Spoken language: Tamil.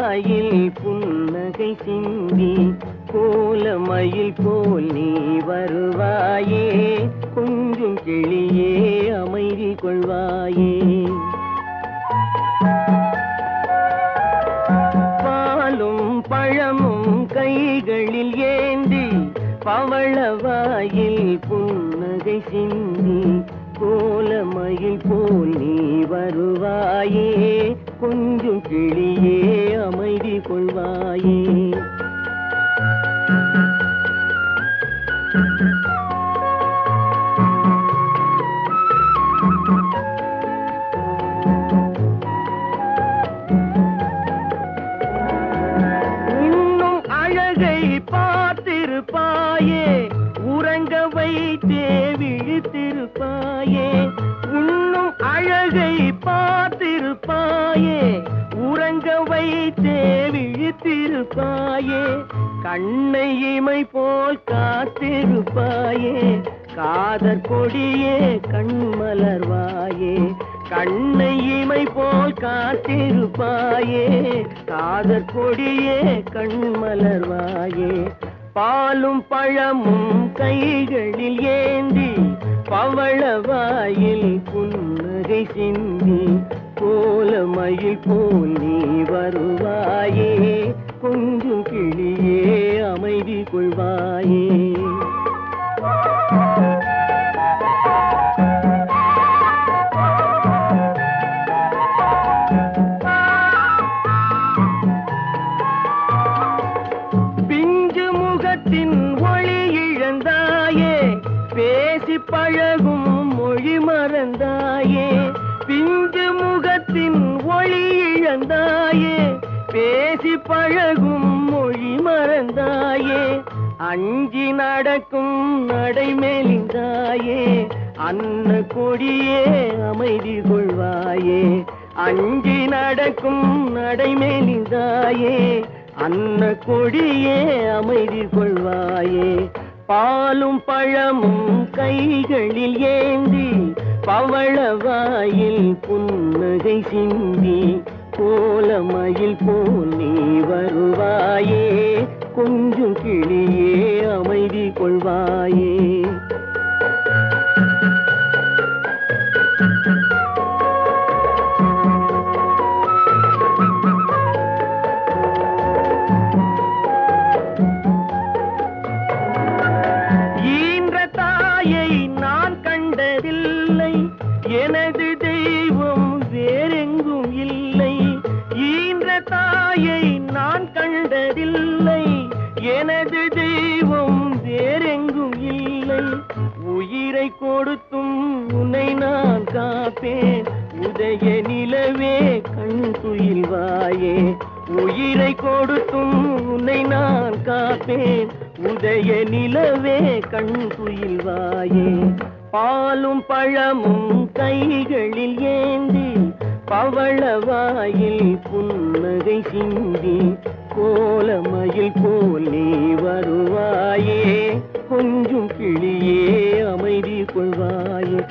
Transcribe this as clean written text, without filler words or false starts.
வருவாயில் புன்னகை சிந்தி கோலமயில் போல் நீ வருவாயே கொஞ்சம் கிளியே அமைதி கொள்வாயே பாலும் பழமும் கைகளில் ஏந்தி பவளவாயில் புன்னகை சிந்தி கோலமயில் போல் நீ வருவாயே கொஞ்சம் கிளியே அமைதி கொள்வாயே இன்னும் அழகை பார்த்திருப்பாயே உறங்க வைத்தே விழித்திருப்பாயே உன்னும் அழகை பார்த்திருப்பாயே உறங்க வைத்தே விழித்திருப்பாயே கண்ணை இமை போல் காத்திருப்பாயே காதற் கொடியே கண்மலர்வாயே கண்ணை இமை போல் காத்திருப்பாயே காதற் கொடியே கண்மலர்வாயே பாலும் பழமும் கைகளில் ஏந்தி பவளவாயில் புன்னகை சிந்தி கோலமயில் போல் நீ வருவாயே கொஞ்சம் கிளியே அமைதி கொள்வாயே பிஞ்சு முகத்தின் ஒளி இழந்தாயே பேசி பழகும் மொழி மறந்தாயே பிஞ்சு முகத்தின் ஒளி இழந்தாயே பேசி பழகும் மொழி மறந்தாயே அஞ்சி நடக்கும் நடை மெலிந்தாயே அன்ன கொடியே அமைதி கொள்வாயே அஞ்சி நடக்கும் நடை மெலிந்தாயே அன்ன கொடியே அமைதி கொள்வாயே பாலும் பழமும் கைகளில் ஏந்தி பவளவாயில் புன்னகை சிந்தி கோலமயில் போல் நீ வருவாயே கொஞ்சம் கிளியே அமைதி கொள்வாயே ஈன்ற தாயை நான் கண்டதில்லை எனது தெய்வம் வேறெங்கும் இல்லை ஈன்ற தாயை நான் கண்டதில்லை எனது தெய்வம் வேறெங்கும் இல்லை உயிரை கொடுத்தும் உன்னை நான் காப்பேன் உதய நிலவே கண் துயில்வாயே உயிரை கொடுத்தும் உன்னை நான் காப்பேன் உதய நிலவே கண் துயில்வாயே பாலும் பழமும் கைகளில் ஏந்தி பவளவாயில் புன்னகை சிந்தி கோலமயில் போல் நீ வருவாயே கொஞ்சம் கிளியே அமைதி கொள்வாயே